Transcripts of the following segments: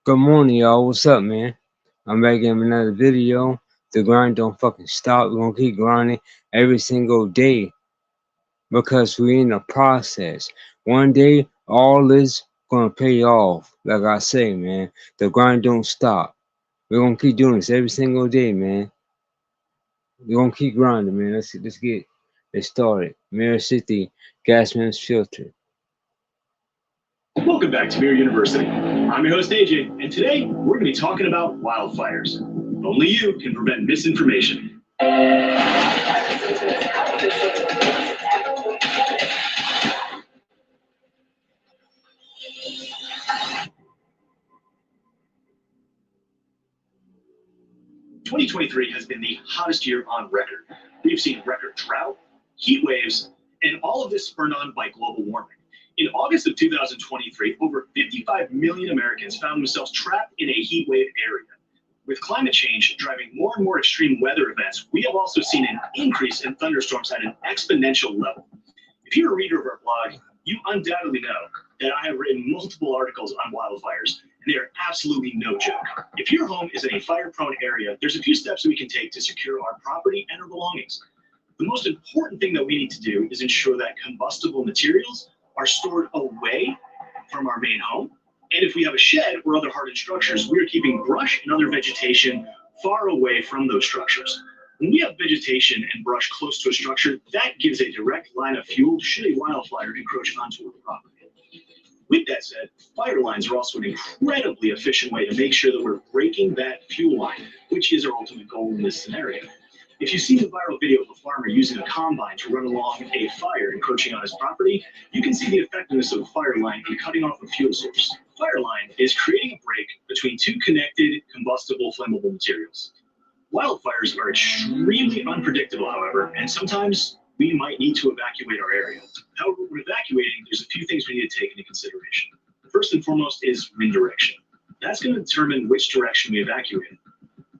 Good morning, y'all. What's up, man? I'm back in another video. The grind don't fucking stop. We're gonna keep grinding every single day because we're in the process. One day, all is gonna pay off. Like I say, man, the grind don't stop. We're gonna keep doing this every single day, man. We're gonna keep grinding, man. Let's get it started. Mirror City, Gasman's Filter. Welcome back to Mirror University. I'm your host AJ, and today we're going to be talking about wildfires. Only you can prevent misinformation. 2023 has been the hottest year on record. We've seen record drought, heat waves, and all of this spurred on by global warming. In August of 2023, over 55 million Americans found themselves trapped in a heat wave area. With climate change driving more and more extreme weather events, we have also seen an increase in thunderstorms at an exponential level. If you're a reader of our blog, you undoubtedly know that I have written multiple articles on wildfires, and they are absolutely no joke. If your home is in a fire-prone area, there's a few steps that we can take to secure our property and our belongings. The most important thing that we need to do is ensure that combustible materials are stored away from our main home. And if we have a shed or other hardened structures, we are keeping brush and other vegetation far away from those structures. When we have vegetation and brush close to a structure, that gives a direct line of fuel should a wildfire encroach onto our property. With that said, fire lines are also an incredibly efficient way to make sure that we're breaking that fuel line, which is our ultimate goal in this scenario. If you see the viral video of a farmer using a combine to run along a fire encroaching on his property, you can see the effectiveness of a fire line in cutting off a fuel source. A fire line is creating a break between two connected combustible flammable materials. Wildfires are extremely unpredictable, however, and sometimes we might need to evacuate our area. However, when evacuating, there's a few things we need to take into consideration. First and foremost is wind direction. That's going to determine which direction we evacuate.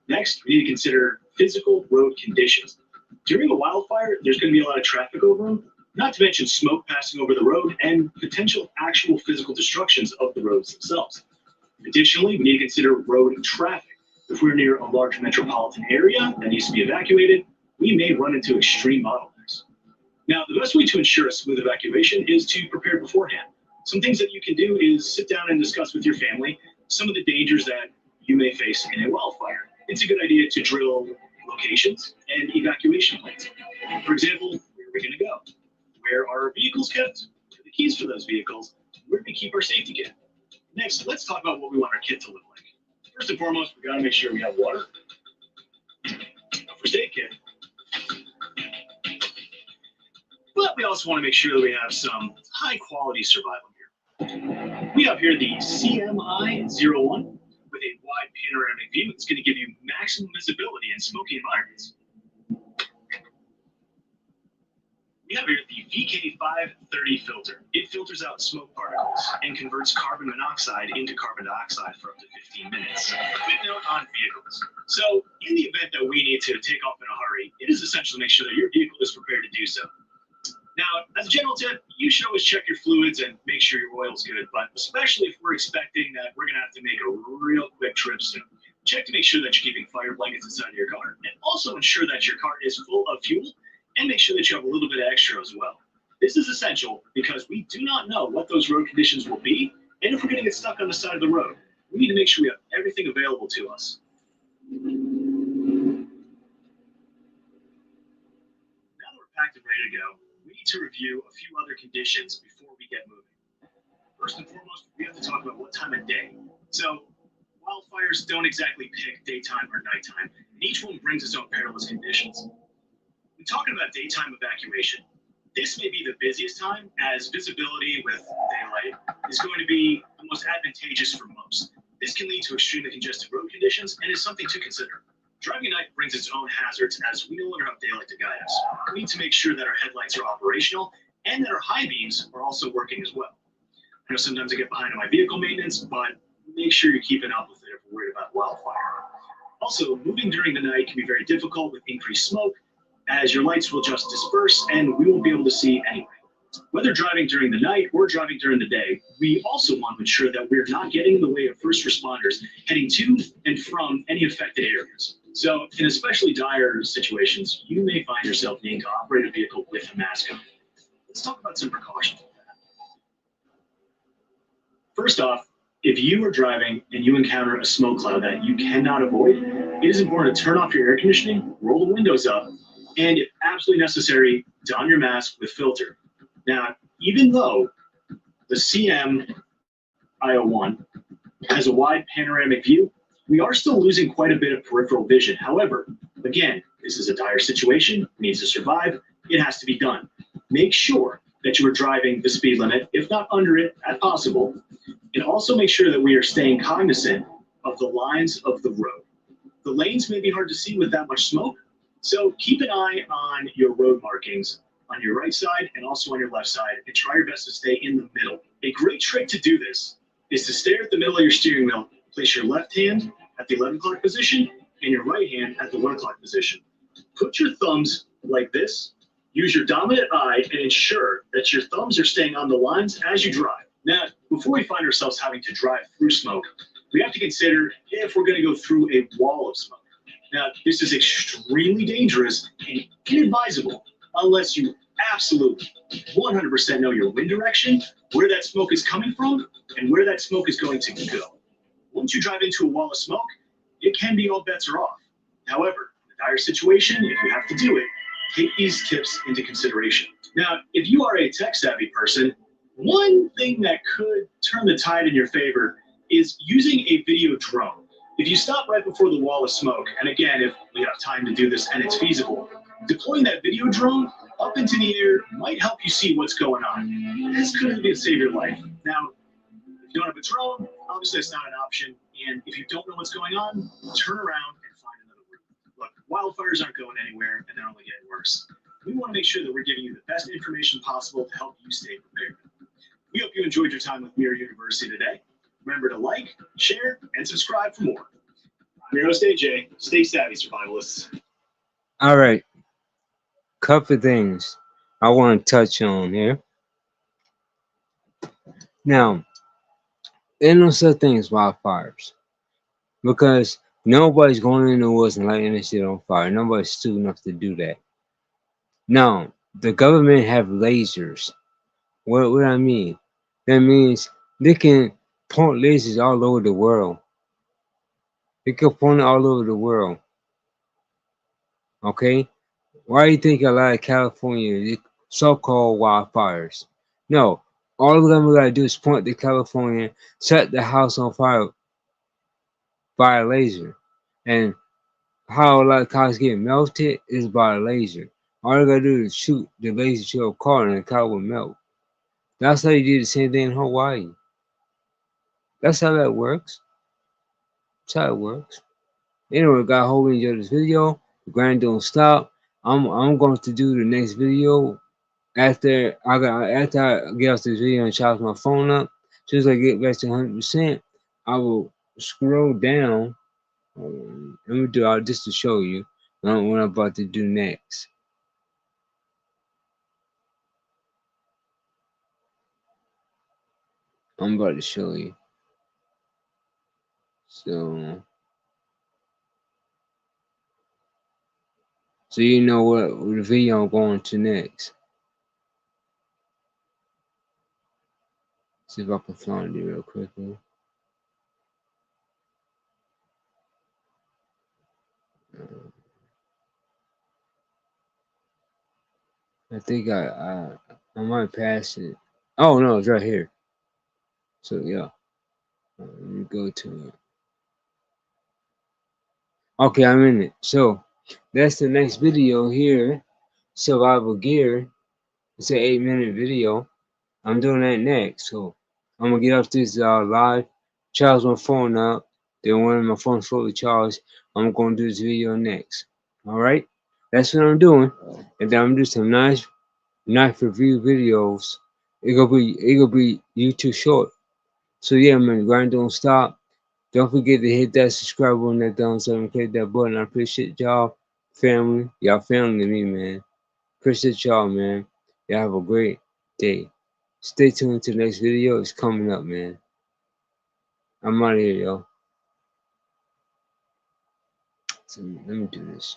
Next, we need to consider physical road conditions. During a wildfire, there's going to be a lot of traffic over them, not to mention smoke passing over the road and potential actual physical destructions of the roads themselves. Additionally, we need to consider road traffic. If we're near a large metropolitan area that needs to be evacuated, we may run into extreme bottlenecks. Now, the best way to ensure a smooth evacuation is to prepare beforehand. Some things that you can do is sit down and discuss with your family some of the dangers that you may face in a wildfire. It's a good idea to drill locations and evacuation plans. For example, where are we going to go? Where are our vehicles kept? Where are the keys for those vehicles? Where do we keep our safety kit? Next, let's talk about what we want our kit to look like. First and foremost, we got to make sure we have water, a first aid kit, but we also want to make sure that we have some high quality survival gear. We have here the CMI-01 with a wide panoramic view. It's going to give you maximum visibility in smoky environments. We have here the VK530 filter. It filters out smoke particles and converts carbon monoxide into carbon dioxide for up to 15 minutes. A quick note on vehicles. So in the event that we need to take off in a hurry, it is essential to make sure that your vehicle is prepared to do so. Now, as a general tip, you should always check your fluids and make sure your oil's good, but especially if we're expecting that we're gonna have to make a real quick trip soon. Check to make sure that you're keeping fire blankets inside of your car, and also ensure that your car is full of fuel, and make sure that you have a little bit of extra as well. This is essential because we do not know what those road conditions will be, and if we're gonna get stuck on the side of the road, we need to make sure we have everything available to us. Now that we're packed and ready to go, we need to review a few other conditions before we get moving. First and foremost, we have to talk about what time of day. So, wildfires don't exactly pick daytime or nighttime, and each one brings its own perilous conditions. When talking about daytime evacuation, this may be the busiest time, as visibility with daylight is going to be the most advantageous for most. This can lead to extremely congested road conditions and is something to consider. Driving at night brings its own hazards, as we no longer have daylight to guide us. We need to make sure that our headlights are operational and that our high beams are also working as well. I know sometimes I get behind on my vehicle maintenance, but make sure you're keeping up with it if we're worried about wildfire. Also, moving during the night can be very difficult with increased smoke, as your lights will just disperse and we won't be able to see anyway. Whether driving during the night or driving during the day, we also want to ensure that we're not getting in the way of first responders heading to and from any affected areas. So, in especially dire situations, you may find yourself needing to operate a vehicle with a mask on. Let's talk about some precautions. First off, if you are driving and you encounter a smoke cloud that you cannot avoid, it is important to turn off your air conditioning, roll the windows up, and if absolutely necessary, don your mask with filter. Now, even though the CM-IO1 has a wide panoramic view, we are still losing quite a bit of peripheral vision. However, again, this is a dire situation, it needs to survive, it has to be done. Make sure that you are driving the speed limit, if not under it, as possible, and also make sure that we are staying cognizant of the lines of the road. The lanes may be hard to see with that much smoke, so keep an eye on your road markings on your right side and also on your left side, and try your best to stay in the middle. A great trick to do this is to stare at the middle of your steering wheel, place your left hand at the 11 o'clock position and your right hand at the 1 o'clock position. Put your thumbs like this, use your dominant eye, and ensure that your thumbs are staying on the lines as you drive. Now, before we find ourselves having to drive through smoke, we have to consider if we're going to go through a wall of smoke. Now, this is extremely dangerous and inadvisable unless you absolutely 100% know your wind direction, where that smoke is coming from, and where that smoke is going to go. Once you drive into a wall of smoke, it can be all bets are off. However, in a dire situation, if you have to do it, take these tips into consideration. Now, if you are a tech-savvy person, one thing that could turn the tide in your favor is using a video drone. If you stop right before the wall of smoke, and again, if we have time to do this and it's feasible, deploying that video drone up into the air might help you see what's going on. This could be to save your life. Now, if you don't have a drone, obviously that's not an option. And if you don't know what's going on, turn around and find another route. Look, wildfires aren't going anywhere and they're only getting worse. We want to make sure that we're giving you the best information possible to help you stay prepared. We hope you enjoyed your time with Mirror University today. Remember to like, share, and subscribe for more. I'm your host, AJ. Stay savvy, survivalists. All right. Couple things I want to touch on here. Now, there's no such thing as wildfires because nobody's going in the woods and lighting this shit on fire. Nobody's stupid enough to do that. Now, the government have lasers. What do I mean? That means they can point lasers all over the world. They can point it all over the world. Okay? Why do you think a lot of California so-called wildfires? No, all the government gotta do is point to California, set the house on fire by a laser. And how a lot of cars get melted is by a laser. All they gotta do is shoot the laser to a car and the car will melt. That's how you do the same thing in Hawaii. That's how that works. That's how it works. Anyway, guys, hope you enjoyed this video. The grind don't stop. I'm going to do the next video after I get off this video and charge my phone up. As soon as I get back to 100%, I will scroll down. Let me do it just to show you what I'm about to do next. I'm about to show you. So you know what the video I'm going to next. See if I can find it real quickly. I think I might pass it. Oh no, it's right here. So yeah, let me go to it. Okay, I'm in it. So that's the next video here. Survival gear. It's an 8-minute video. I'm doing that next. So I'm gonna get off this live, charge my phone up. Then when my phone's fully charged, I'm gonna do this video next. All right, that's what I'm doing, and then I'm gonna do some nice review videos. It gonna be YouTube short. So yeah, man, grind don't stop. Don't forget to hit that subscribe button, that thumbs up, and click that button. I appreciate y'all, family. Y'all family to me, man. Appreciate y'all, man. Y'all have a great day. Stay tuned to the next video. It's coming up, man. I'm out of here, yo. So let me do this.